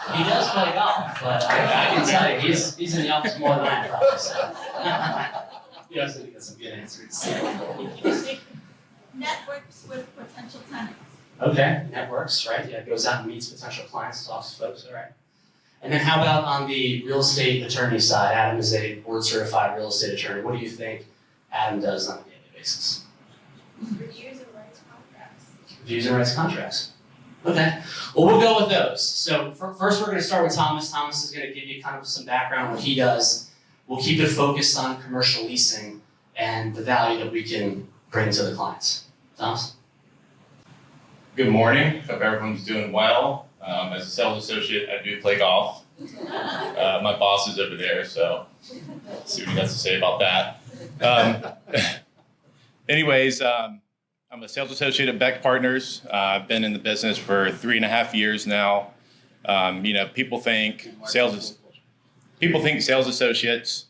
He does play golf, but I can tell you, he's in the office more than I probably. So. He also get some good answers. Networks with potential tenants. Okay, networks, right? Yeah, goes out and meets potential clients, talks to folks, all right. And then how about on the real estate attorney side? Adam is a board certified real estate attorney. What do you think Adam does on a daily basis? Reviews and writes contracts. Reviews and writes contracts. Okay, well, we'll go with those. So first we're going to start with Thomas. Thomas is going to give you kind of some background on what he does. We'll keep it focused on commercial leasing and the value that we can bring to the clients. Thomas? Good morning. Hope everyone's doing well. As a sales associate, I do play golf. My boss is over there, so let's see what he has to say about that. Anyways, I'm a sales associate at Beck Partners. I've been in the business for 3.5 years now. People think sales associates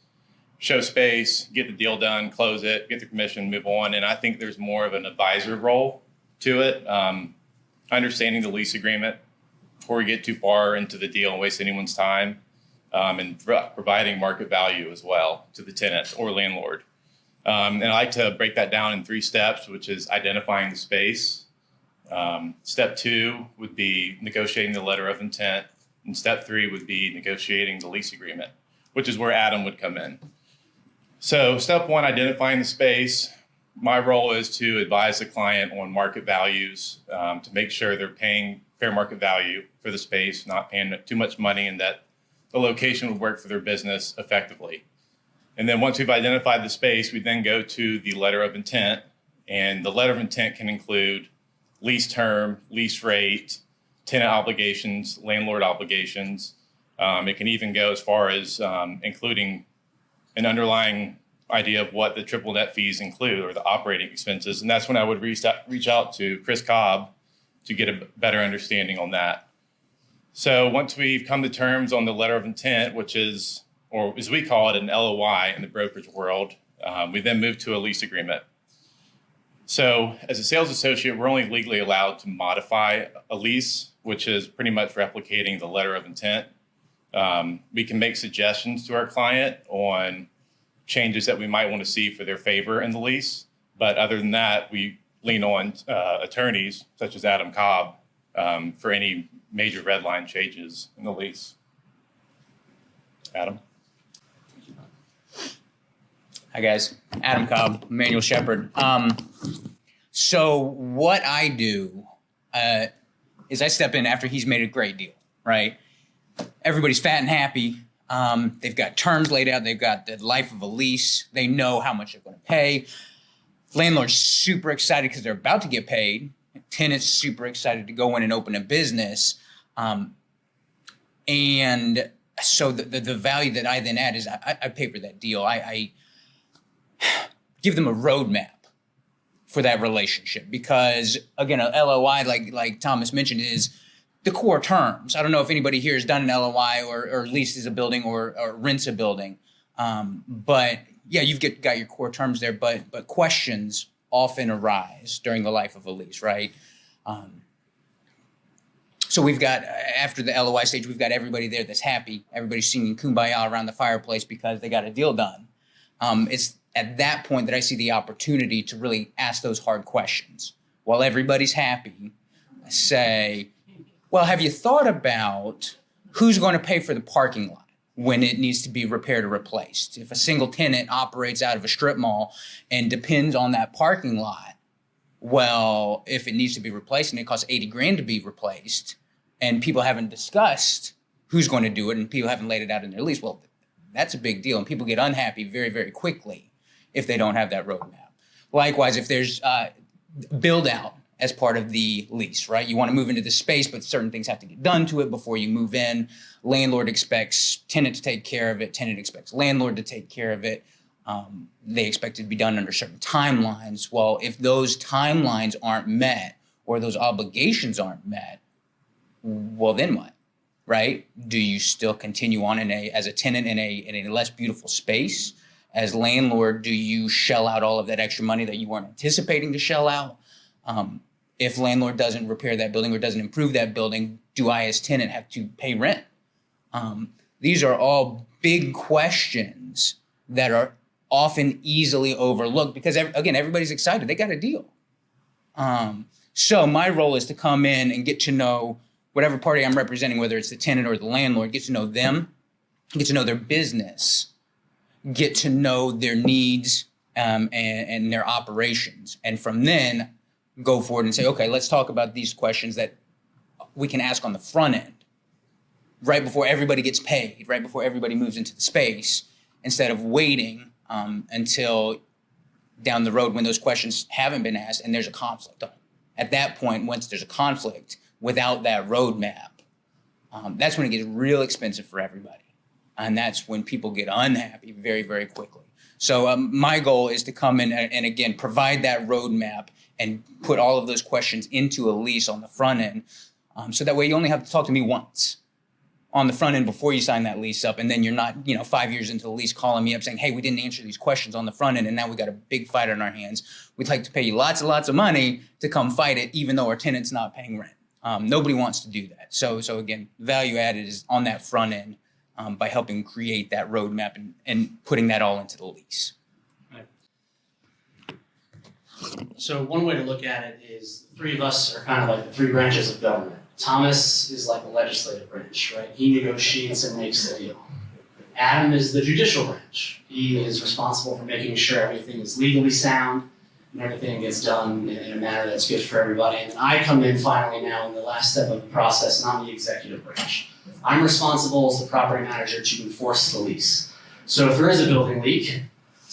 show space, get the deal done, close it, get the commission, move on. And I think there's more of an advisor role to it. Understanding the lease agreement before we get too far into the deal and waste anyone's time, and providing market value as well to the tenant or landlord. And I like to break that down in 3 steps, which is identifying the space. Step 2 would be negotiating the letter of intent. And step 3 would be negotiating the lease agreement, which is where Adam would come in. So step 1, identifying the space. My role is to advise the client on market values, to make sure they're paying fair market value for the space, not paying too much money, and that the location would work for their business effectively. And then once we've identified the space, we then go to the letter of intent. And the letter of intent can include lease term, lease rate, tenant obligations, landlord obligations. It can even go as far as including an underlying idea of what the triple net fees include or the operating expenses. And that's when I would reach out to Chris Cobb to get a better understanding on that. So once we've come to terms on the letter of intent, which is, or as we call it, an LOI in the brokerage world, we then move to a lease agreement. So as a sales associate, we're only legally allowed to modify a lease, which is pretty much replicating the letter of intent. We can make suggestions to our client on changes that we might want to see for their favor in the lease. But other than that, we lean on attorneys such as Adam Cobb for any major red line changes in the lease. Adam? Hi guys, Adam Cobb, Manuel Shepherd. So what I do is I step in after he's made a great deal, right? Everybody's fat and happy. They've got terms laid out. They've got the life of a lease. They know how much they're going to pay. Landlord's super excited because they're about to get paid. Tenant's super excited to go in and open a business. And so the value that I then add is I pay for that deal. I give them a roadmap for that relationship because, again, a LOI, like Thomas mentioned, is the core terms. I don't know if anybody here has done an LOI or leases a building or rents a building. But yeah, you've got your core terms there, but questions often arise during the life of a lease, right? So we've got, after the LOI stage, we've got everybody there that's happy. Everybody's singing Kumbaya around the fireplace because they got a deal done. It's at that point that I see the opportunity to really ask those hard questions. While everybody's happy, I say, well, have you thought about who's going to pay for the parking lot when it needs to be repaired or replaced? If a single tenant operates out of a strip mall and depends on that parking lot, well, if it needs to be replaced and it costs 80 grand to be replaced and people haven't discussed who's going to do it and people haven't laid it out in their lease, well, that's a big deal. And people get unhappy very, very quickly if they don't have that roadmap. Likewise, if there's build out as part of the lease, right? You want to move into the space, but certain things have to get done to it before you move in. Landlord expects tenant to take care of it. Tenant expects landlord to take care of it. They expect it to be done under certain timelines. Well, if those timelines aren't met or those obligations aren't met, well, then what, right? Do you still continue on as a tenant in a less beautiful space? As landlord, do you shell out all of that extra money that you weren't anticipating to shell out? If landlord doesn't repair that building or doesn't improve that building, do I as tenant have to pay rent? These are all big questions that are often easily overlooked because, again, everybody's excited. They got a deal. So my role is to come in and get to know whatever party I'm representing, whether it's the tenant or the landlord, get to know them, get to know their business, get to know their needs and their operations. And from then, go forward and say, okay, let's talk about these questions that we can ask on the front end, right before everybody gets paid, right before everybody moves into the space, instead of waiting until down the road when those questions haven't been asked and there's a conflict. At that point, once there's a conflict without that roadmap, that's when it gets real expensive for everybody. And that's when people get unhappy very, very quickly. So my goal is to come in and again, provide that roadmap and put all of those questions into a lease on the front end. So that way you only have to talk to me once on the front end before you sign that lease up. And then you're not, 5 years into the lease calling me up saying, hey, we didn't answer these questions on the front end and now we got a big fight on our hands. We'd like to pay you lots and lots of money to come fight it, even though our tenant's not paying rent. Nobody wants to do that. So again, value added is on that front end by helping create that roadmap and putting that all into the lease. So one way to look at it is the three of us are kind of like the three branches of government. Thomas is like the legislative branch, right? He negotiates and makes the deal. Adam is the judicial branch. He is responsible for making sure everything is legally sound and everything gets done in a manner that's good for everybody. And then I come in finally now in the last step of the process, and I'm the executive branch. I'm responsible as the property manager to enforce the lease. So if there is a building leak,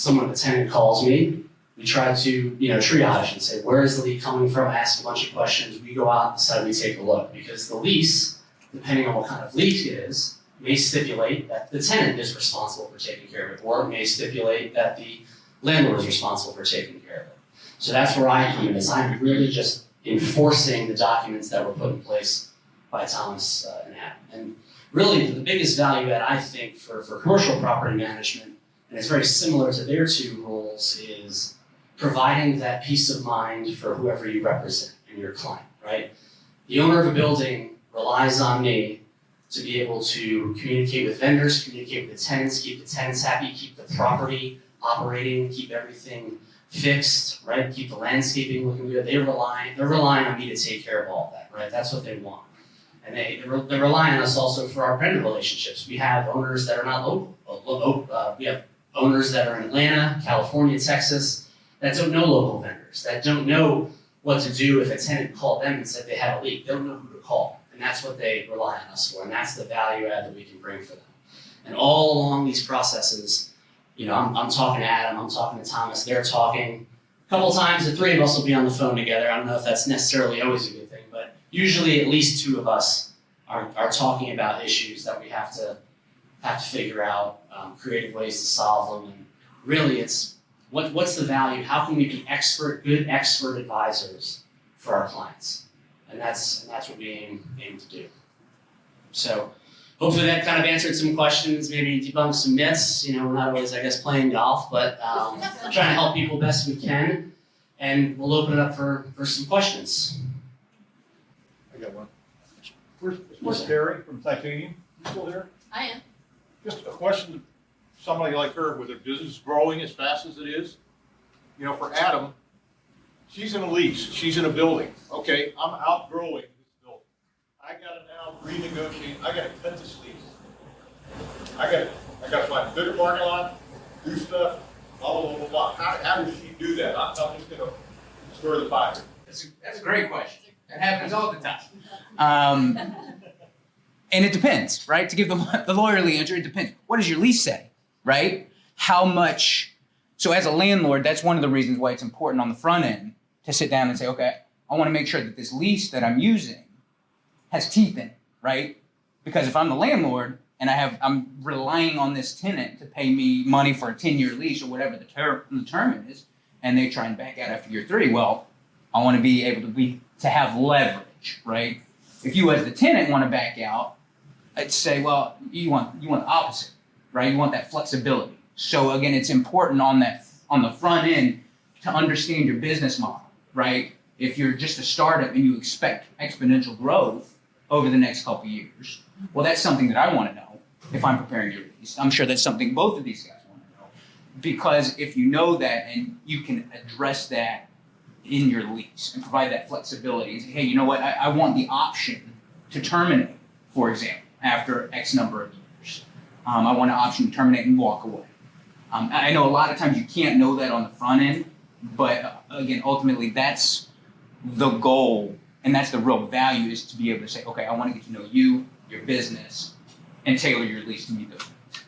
a tenant calls me, we try to, triage and say, where is the leak coming from? Ask a bunch of questions. We go out and decide we take a look. Because the lease, depending on what kind of leak it is, may stipulate that the tenant is responsible for taking care of it, or it may stipulate that the landlord is responsible for taking care of it. So that's where I come in, is I'm really just enforcing the documents that were put in place by Thomas and Adam. And really, the biggest value add, I think, for commercial property management, and it's very similar to their two roles, is providing that peace of mind for whoever you represent and your client, right? The owner of a building relies on me to be able to communicate with vendors, communicate with the tenants, keep the tenants happy, keep the property operating, keep everything fixed, right? Keep the landscaping looking good. They're relying on me to take care of all of that, right? That's what they want. And they're relying on us also for our vendor relationships. We have owners that are not local. We have owners that are in Atlanta, California, Texas, that don't know local vendors, that don't know what to do if a tenant called them and said they had a leak. They don't know who to call. And that's what they rely on us for. And that's the value add that we can bring for them. And all along these processes, I'm talking to Adam, I'm talking to Thomas, they're talking. A couple times, the three of us will be on the phone together. I don't know if that's necessarily always a good thing, but usually at least two of us are talking about issues that we have to figure out, creative ways to solve them. And really it's, what's the value? How can we be good expert advisors for our clients? And that's what we aim to do. So hopefully that kind of answered some questions, maybe debunked some myths. We're not always, I guess, playing golf, but trying to help people best we can. And we'll open it up for some questions. I got one. Where's Terry from Titanium? You still there? I am. Just a question to somebody like her with a business growing as fast as it is. For Adam, she's in a lease, she's in a building. Okay, I'm outgrowing this building. I gotta now renegotiate, I gotta cut this lease. I gotta find a bigger parking lot, do stuff, blah, blah, blah, blah. How does she do that? I'm just gonna stir the pot. That's a great question. That happens all the time. And it depends, right? To give the lawyerly answer, it depends. What does your lease say, right? How much? So as a landlord, that's one of the reasons why it's important on the front end to sit down and say, okay, I want to make sure that this lease that I'm using has teeth in it, right? Because if I'm the landlord and I'm relying on this tenant to pay me money for a 10-year lease or whatever the term is, and they try and back out after year 3, well, I want to be able to have leverage, right? If you as the tenant want to back out, I'd say, well, you want the opposite, right? You want that flexibility. So again, it's important on the front end to understand your business model, right? If you're just a startup and you expect exponential growth over the next couple of years, well, that's something that I want to know if I'm preparing your lease. I'm sure that's something both of these guys want to know. Because if you know that and you can address that in your lease and provide that flexibility and say, hey, you know what, I want the option to terminate, for example, after X number of years. I want an option to terminate and walk away. I know a lot of times you can't know that on the front end, but again, ultimately that's the goal and that's the real value, is to be able to say, okay, I want to get to know you, your business, and tailor your lease to meet those needs.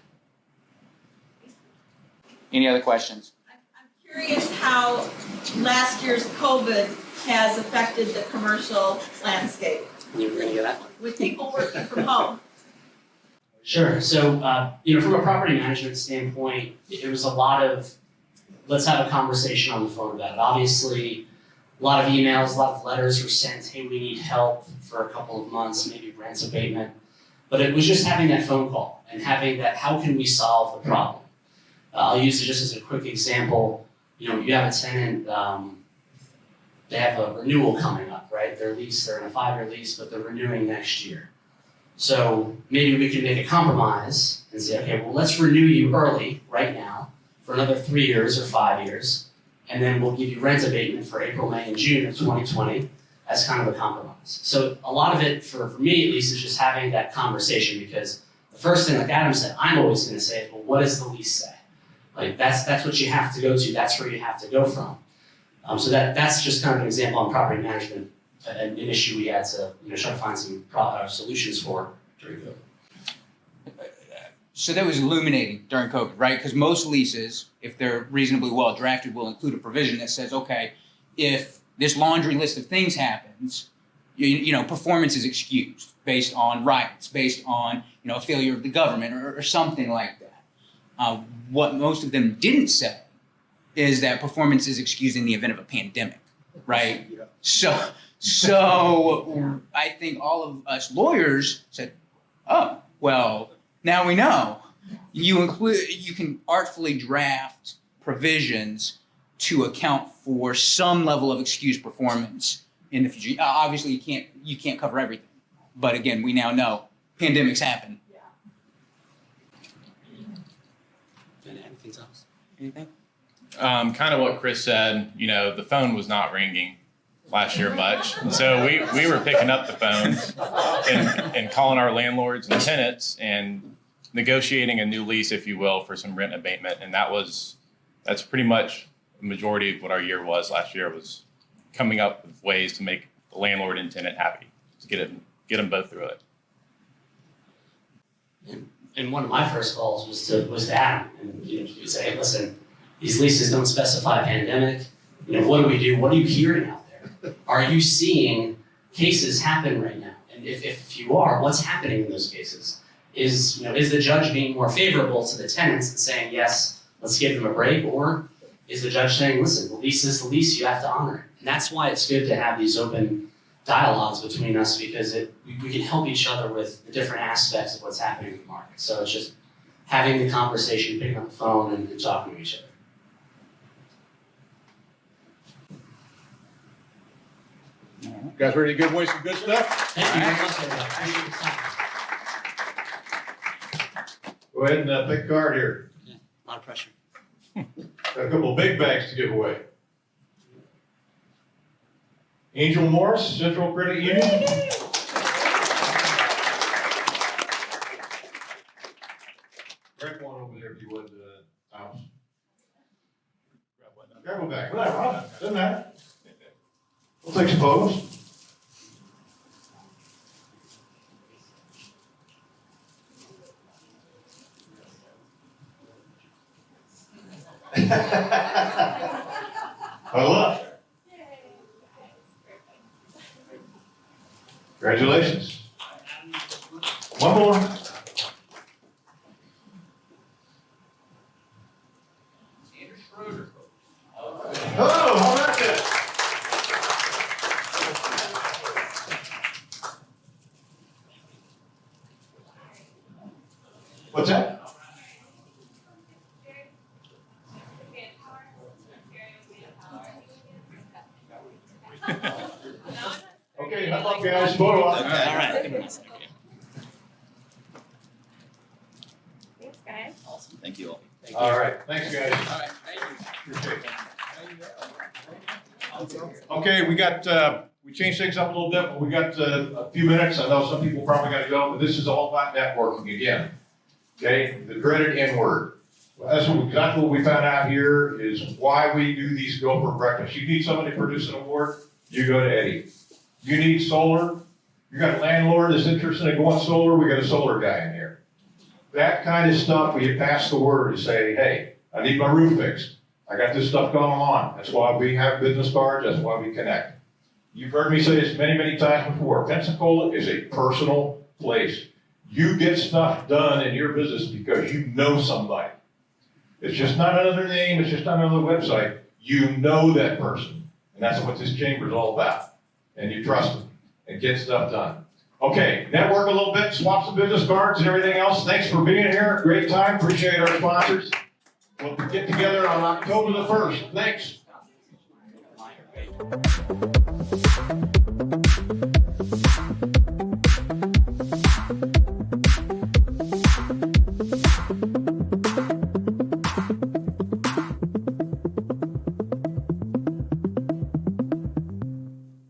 Any other questions? I'm curious how last year's COVID has affected the commercial landscape You were going to get that one? with people working from home. Sure. So, from a property management standpoint, it was a lot of, let's have a conversation on the phone about it. Obviously, a lot of emails, a lot of letters were sent, hey, we need help for a couple of months, maybe rent abatement. But it was just having that phone call and having that, how can we solve the problem? I'll use it just as a quick example. You have a tenant, they have a renewal coming up, right? They're in a 5-year lease, but they're renewing next year. So maybe we can make a compromise and say, okay, well, let's renew you early right now for another 3 years or 5 years, and then we'll give you rent abatement for April, May, and June of 2020 as kind of a compromise. So a lot of it, for me at least, is just having that conversation, because the first thing, like Adam said, I'm always going to say is, well, what does the lease say? Like that's what you have to go to. That's where you have to go from. So that's just kind of an example on property management, an issue we had to try to find some solutions for during COVID. So that was illuminating during COVID, right? Because most leases, if they're reasonably well drafted, will include a provision that says, okay, if this laundry list of things happens, performance is excused based on riots, based on a failure of the government or something like that. What most of them didn't say is that performance is excused in the event of a pandemic, right? So I think all of us lawyers said, oh, well, now we know. You can artfully draft provisions to account for some level of excused performance in the future. Obviously, you can't cover everything, but again, we now know pandemics happen. Anything else? Anything? Kind of what Chris said, you know, the phone was not ringing last year much. And so we were picking up the phones and calling our landlords and tenants and negotiating a new lease, if you will, for some rent abatement. And that's pretty much the majority of what our year was last year, was coming up with ways to make the landlord and tenant happy, to get them both through it. And one of my first calls was to Adam, and you know, he would say, hey, listen, these leases don't specify pandemic. You know, what do we do? What are you hearing out there? Are you seeing cases happen right now? And if you are, what's happening in those cases? Is the judge being more favorable to the tenants and saying, yes, let's give them a break? Or is the judge saying, listen, the lease is the lease, you have to honor it? And that's why it's good to have these open dialogues between us, because we can help each other with the different aspects of what's happening in the market. So it's just having the conversation, picking up the phone, and talking to each other. You guys ready to give away some good stuff? Thank you very much, everybody. Appreciate your time. Go ahead and pick a card here. Yeah, a lot of pressure. Got a couple of big bags to give away. Angel Morris, Central Credit Union. Grab one over there if you would, Thomas. Grab one back. Whatever, doesn't matter. We'll take some photos. Well, look. Congratulations. One more. Oh, how about that? What's that? Okay, how about guys? Photo op. All right. Thanks, guys. Awesome. Thank you all. All right, thanks, guys. All right, thank you. Appreciate it. Okay, we changed things up a little bit, but we got a few minutes. I know some people probably got to go, but this is all about networking again. Okay, the dreaded N word. Well, that's exactly what we found out here is why we do these Gopher breakfasts. You need somebody to produce an award, you go to Eddie. You need solar, you got a landlord that's interested in going solar, we got a solar guy in here. That kind of stuff, we pass the word to say, hey, I need my roof fixed. I got this stuff going on. That's why we have business cards, that's why we connect. You've heard me say this many, many times before. Pensacola is a personal place. You get stuff done in your business because you know somebody. It's just not another name, it's just not another website. You know that person. And that's what this chamber is all about. And you trust them and get stuff done. Okay, network a little bit, swap some business cards and everything else. Thanks for being here. Great time. Appreciate our sponsors. We'll get together on October the 1st. Thanks.